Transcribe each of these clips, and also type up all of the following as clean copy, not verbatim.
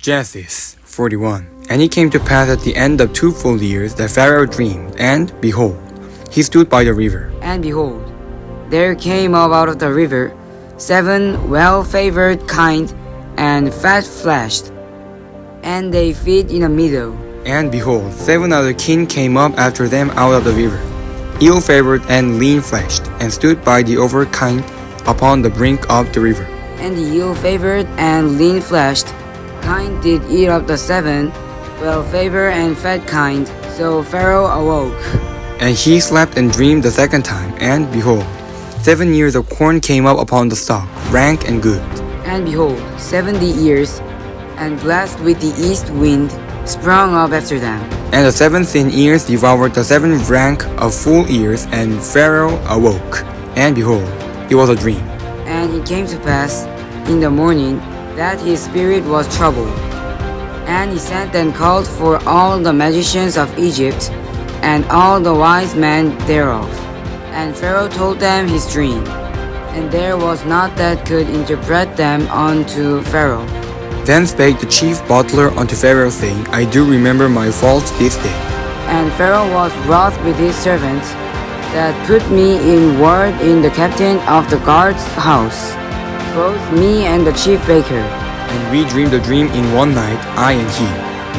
Genesis 41. And it came to pass at the end of 2 full years that Pharaoh dreamed, and, behold, he stood by the river. And behold, there came up out of the river 7 well-favored kine and fat-fleshed, and they feed in the meadow. And behold, 7 other kine came up after them out of the river, ill-favored and lean-fleshed, and stood by the other kine upon the brink of the river. And the ill-favored and lean-fleshed kine did eat up the 7 well-favored and fat kine. So Pharaoh awoke. And he slept and dreamed the second time, and behold, 7 years of corn came up upon the stalk, rank and good. And behold, 70 ears, and blessed with the east wind, sprung up after them. And the 7 thin ears devoured the 7 rank of full ears, and Pharaoh awoke. And behold, it was a dream. And it came to pass in the morning that his spirit was troubled. And he sent and called for all the magicians of Egypt, and all the wise men thereof. And Pharaoh told them his dream, and there was not that could interpret them unto Pharaoh. Then spake the chief butler unto Pharaoh, saying, I do remember my faults this day. And Pharaoh was wroth with his servants that put me in ward in the captain of the guard's house, both me and the chief baker. And we dreamed a dream in one night, I and he.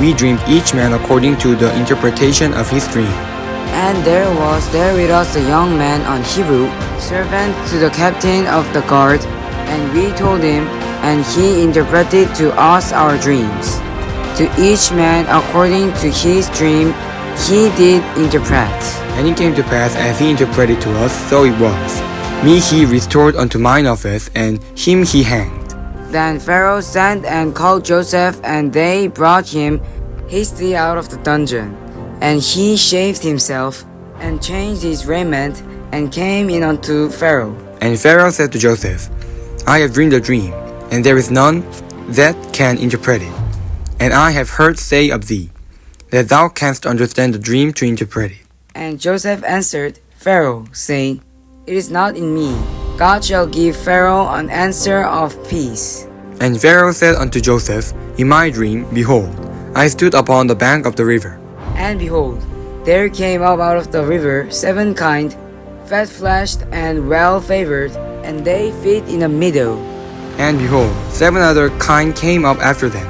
We dreamed each man according to the interpretation of his dream. And there was there with us a young man on Hebrew, servant to the captain of the guard, and we told him, and he interpreted to us our dreams. To each man according to his dream he did interpret. And it came to pass as he interpreted to us, so it was. Me he restored unto mine office, and him he hanged. Then Pharaoh sent and called Joseph, and they brought him hastily out of the dungeon. And he shaved himself, and changed his raiment, and came in unto Pharaoh. And Pharaoh said to Joseph, I have dreamed a dream, and there is none that can interpret it. And I have heard say of thee, that thou canst understand the dream to interpret it. And Joseph answered Pharaoh, saying, It is not in me. God shall give Pharaoh an answer of peace. And Pharaoh said unto Joseph, In my dream, behold, I stood upon the bank of the river. And behold, there came up out of the river 7 kine, fat-fleshed and well-favored, and they feed in the meadow. And behold, 7 other kine came up after them,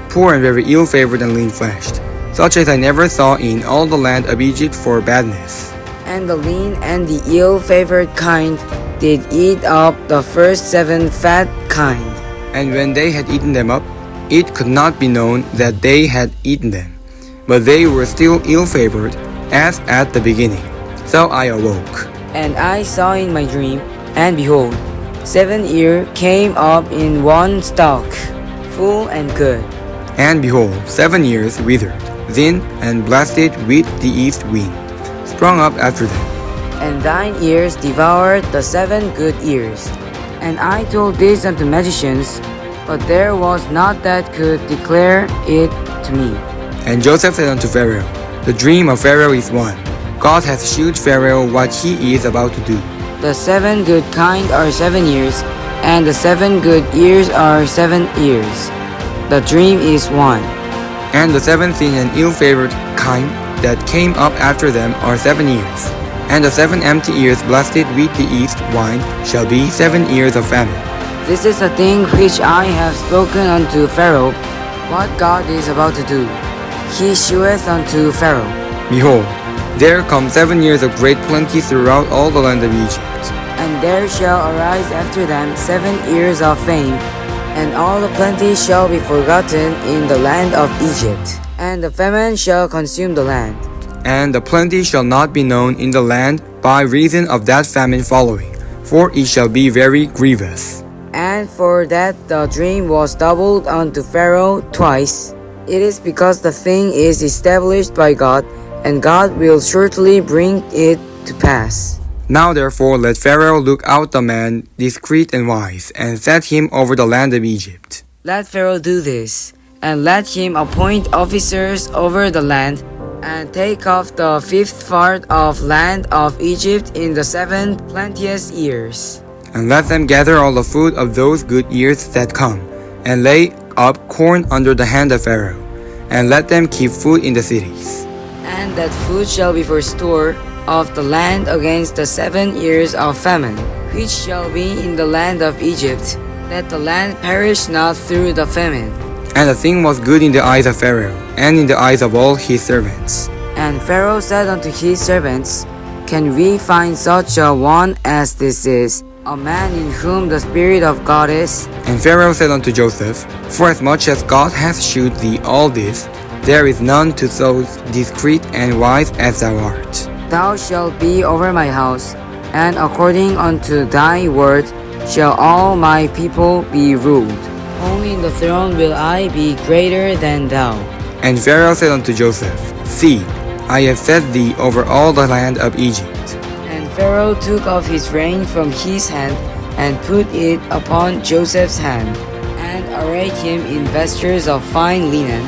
poor and very ill-favored and lean-fleshed, such as I never saw in all the land of Egypt for badness. And the lean and the ill-favored kine did eat up the first 7 fat kine. And when they had eaten them up, it could not be known that they had eaten them, but they were still ill-favored, as at the beginning. So I awoke. And I saw in my dream, and behold, 7 ears came up in one stalk, full and good. And behold, 7 ears withered, thin and blasted with the east wind, sprung up after them. And thine ears devoured the 7 good ears. And I told this unto magicians, but there was not that could declare it to me. And Joseph said unto Pharaoh, The dream of Pharaoh is one. God hath shewed Pharaoh what he is about to do. The 7 good kine are 7 years, and the 7 good ears are 7 years. The dream is one. And the 7 thin and ill-favored kine that came up after them are 7 years. And the 7 empty ears blasted with the east wine shall be 7 years of famine. This is a thing which I have spoken unto Pharaoh, what God is about to do. He sheweth unto Pharaoh, Behold, there come 7 years of great plenty throughout all the land of Egypt. And there shall arise after them 7 years of fame, and all the plenty shall be forgotten in the land of Egypt, and the famine shall consume the land. And the plenty shall not be known in the land by reason of that famine following, for it shall be very grievous. And for that the dream was doubled unto Pharaoh twice. It is because the thing is established by God, and God will shortly bring it to pass. Now therefore let Pharaoh look out a man discreet and wise, and set him over the land of Egypt. Let Pharaoh do this, and let him appoint officers over the land, and take off the 5th part of land of Egypt in the 7 plenteous years. And let them gather all the food of those good years that come, and lay up corn under the hand of Pharaoh, and let them keep food in the cities. And that food shall be for store of the land against the 7 years of famine, which shall be in the land of Egypt, that the land perish not through the famine. And the thing was good in the eyes of Pharaoh, and in the eyes of all his servants. And Pharaoh said unto his servants, Can we find such a one as this is, a man in whom the Spirit of God is? And Pharaoh said unto Joseph, Forasmuch as God hath shewed thee all this, there is none to so discreet and wise as thou art. Thou shalt be over my house, and according unto thy word shall all my people be ruled. Only in the throne will I be greater than thou. And Pharaoh said unto Joseph, See, I have set thee over all the land of Egypt. And Pharaoh took off his rein from his hand, and put it upon Joseph's hand, and arrayed him in vestures of fine linen,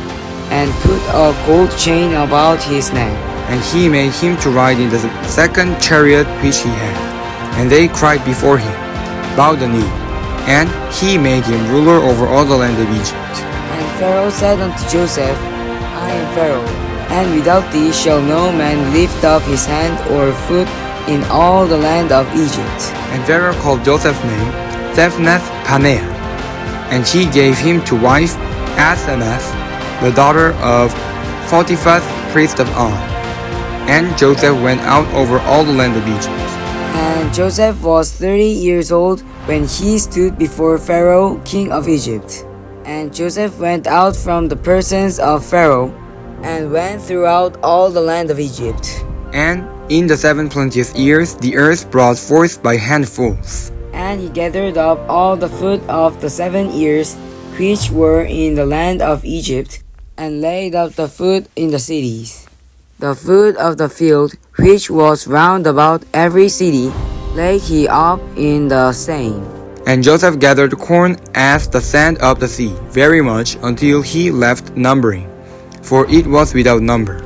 and put a gold chain about his neck. And he made him to ride in the second chariot which he had. And they cried before him, Bow the knee. And he made him ruler over all the land of Egypt. And Pharaoh said unto Joseph, I am Pharaoh, and without thee shall no man lift up his hand or foot in all the land of Egypt. And Pharaoh called Joseph's name Zephnath-Paneah. And he gave him to wife Asenath, the daughter of Photiphaz, priest of On. And Joseph went out over all the land of Egypt. And Joseph was 30 years old when he stood before Pharaoh, king of Egypt. And Joseph went out from the presence of Pharaoh, and went throughout all the land of Egypt. And in the 7 plenteous years the earth brought forth by handfuls. And he gathered up all the food of the 7 years which were in the land of Egypt, and laid up the food in the cities. The food of the field, which was round about every city, laid he up in the same. And Joseph gathered corn as the sand of the sea, very much, until he left numbering, for it was without number.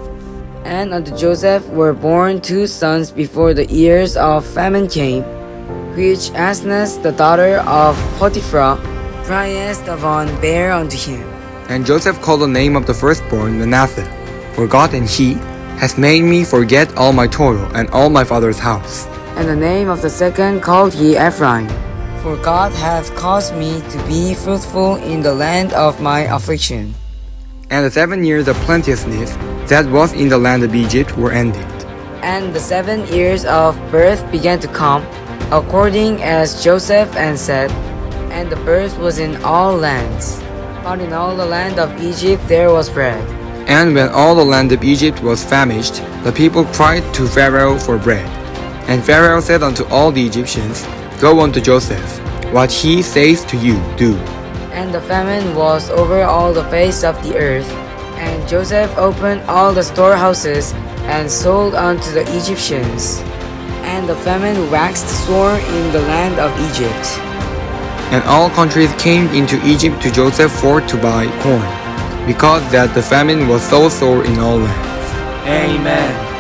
And unto Joseph were born 2 sons before the years of famine came, which Asenath the daughter of Potiphar, priest of On, bare unto him. And Joseph called the name of the firstborn Manasseh, for God and he has made me forget all my toil and all my father's house. And the name of the second called he Ephraim, for God hath caused me to be fruitful in the land of my affliction. And the 7 years of plenteousness that was in the land of Egypt were ended. And the 7 years of birth began to come, according as Joseph and said, and the birth was in all lands. But in all the land of Egypt there was bread. And when all the land of Egypt was famished, the people cried to Pharaoh for bread. And Pharaoh said unto all the Egyptians, Go unto Joseph, what he says to you, do. And the famine was over all the face of the earth. And Joseph opened all the storehouses, and sold unto the Egyptians. And the famine waxed sore in the land of Egypt. And all countries came into Egypt to Joseph for to buy corn, because that the famine was so sore in all lands. Amen.